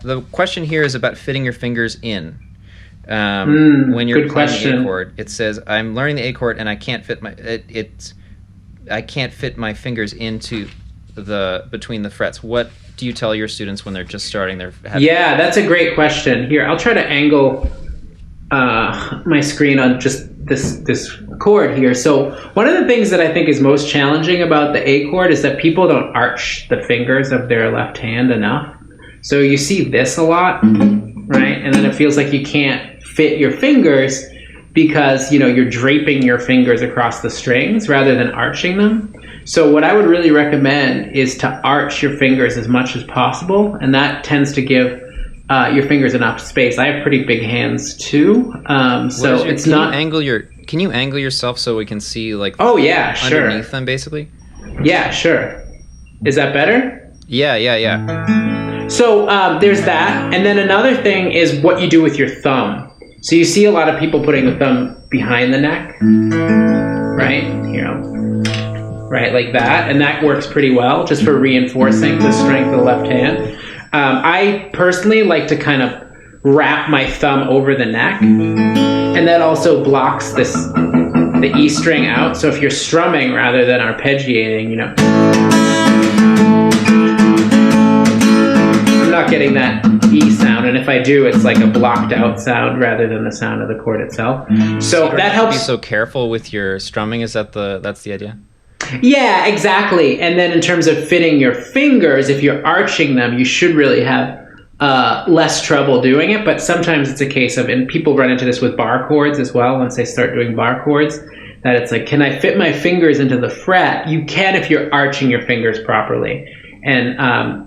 the question here is about fitting your fingers in. When you're Good playing question. the A chord, it says, "I'm learning the A chord and I can't fit I can't fit my fingers into between the frets." What do you tell your students when they're just starting Yeah, that's a great question. Here, I'll try to angle my screen on just this chord here. So one of the things that I think is most challenging about the A chord is that people don't arch the fingers of their left hand enough. So you see this a lot, right? And then it feels like you can't fit your fingers because, you're draping your fingers across the strings rather than arching them. So what I would really recommend is to arch your fingers as much as possible, and that tends to give your fingers enough space. I have pretty big hands too, so it's not. Can you angle yourself so we can see Oh yeah, sure. Underneath them, basically? Yeah, sure. Is that better? Yeah. So there's that, and then another thing is what you do with your thumb. So you see a lot of people putting the thumb behind the neck, right? Right, like that, and that works pretty well just for reinforcing the strength of the left hand. I personally like to kind of wrap my thumb over the neck, and that also blocks the E string out. So if you're strumming rather than arpeggiating, I'm not getting that E sound, and if I do, it's like a blocked out sound rather than the sound of the chord itself. So that helps. Be so careful with your strumming. That's the idea? Yeah, exactly. And then in terms of fitting your fingers, if you're arching them, you should really have less trouble doing it. But sometimes it's a case of, and people run into this with bar chords as well once they start doing bar chords, that it's like, can I fit my fingers into the fret? You can if you're arching your fingers properly. And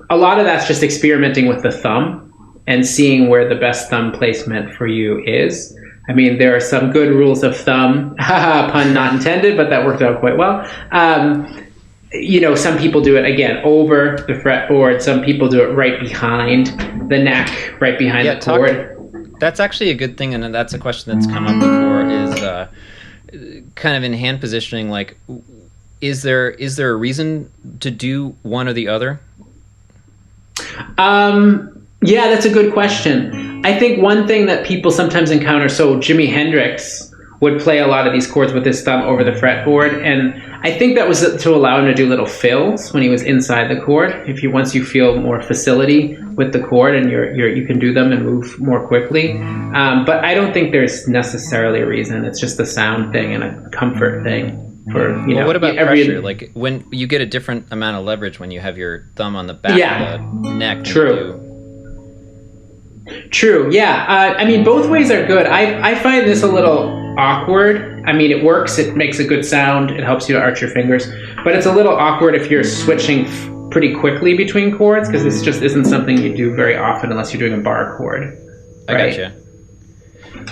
a lot of that's just experimenting with the thumb and seeing where the best thumb placement for you is. I mean, there are some good rules of thumb, pun not intended, but that worked out quite well. Some people do it, again, over the fretboard. Some people do it right behind the neck, right behind the chord. That's actually a good thing, and that's a question that's come up before, is kind of in hand positioning, like, is there a reason to do one or the other? Yeah, that's a good question. I think one thing that people sometimes encounter, so Jimi Hendrix would play a lot of these chords with his thumb over the fretboard, and I think that was to allow him to do little fills when he was inside the chord. Once you feel more facility with the chord and you can do them and move more quickly. But I don't think there's necessarily a reason. It's just a sound thing and a comfort thing. What about pressure? Like when you get a different amount of leverage when you have your thumb on the back of the neck. True. Yeah. I mean, both ways are good. I find this a little awkward. I mean, it works. It makes a good sound. It helps you to arch your fingers. But it's a little awkward if you're switching pretty quickly between chords, because this just isn't something you do very often unless you're doing a bar chord. Right? I gotcha.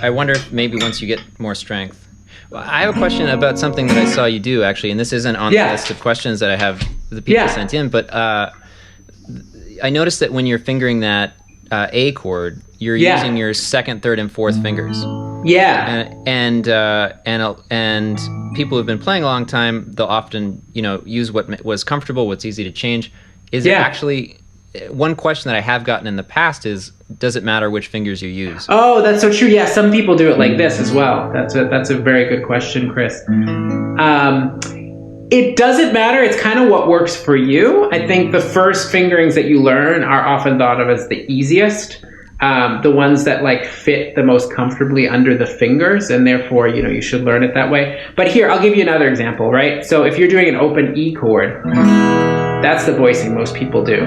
I wonder if maybe once you get more strength. Well, I have a question about something that I saw you do, actually, and this isn't on the list of questions that I have the people sent in, but I noticed that when you're fingering that A chord, you're using your second, third, and fourth fingers. Yeah. And people who've been playing a long time, they'll often, use what was comfortable, what's easy to change. Is it actually, one question that I have gotten in the past is, does it matter which fingers you use? Oh, that's so true. Yeah, some people do it like this as well. That's a very good question, Chris. It doesn't matter. It's kind of what works for you. I think the first fingerings that you learn are often thought of as the easiest. The ones that fit the most comfortably under the fingers, and therefore, you should learn it that way. But here, I'll give you another example, right? So if you're doing an open E chord, that's the voicing most people do,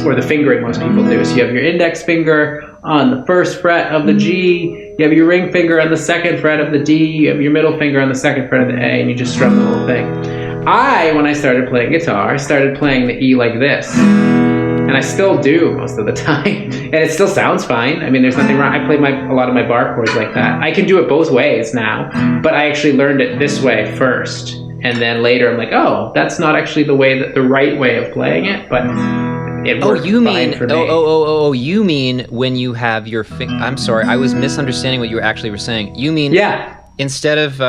or the fingering most people do. So you have your index finger on the first fret of the G, you have your ring finger on the second fret of the D, you have your middle finger on the second fret of the A, and you just strum the whole thing. When I started playing guitar, started playing the E like this. And I still do most of the time. And it still sounds fine. I mean, there's nothing wrong. I play a lot of my bar chords like that. I can do it both ways now, but I actually learned it this way first. And then later I'm like, oh, that's not actually the right way of playing it, but it works fine for me. You mean when you have your I'm sorry, I was misunderstanding what you actually were saying. You mean instead of,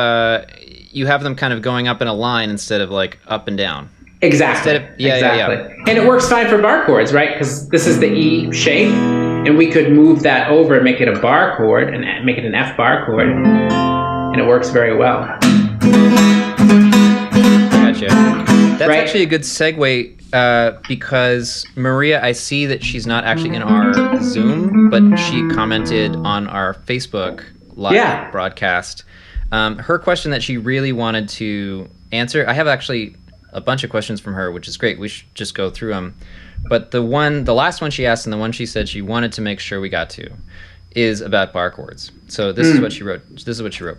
you have them kind of going up in a line instead of up and down. Exactly. Exactly. And it works fine for bar chords, right? Because this is the E shape, and we could move that over and make it a bar chord and make it an F bar chord, and it works very well. Gotcha. That's actually a good segue because Maria, I see that she's not actually in our Zoom, but she commented on our Facebook live broadcast. Her question that she really wanted to answer, I have actually a bunch of questions from her, which is great. We should just go through them. But the last one she asked and the one she said she wanted to make sure we got to is about bar chords. So this is what she wrote. This is what she wrote.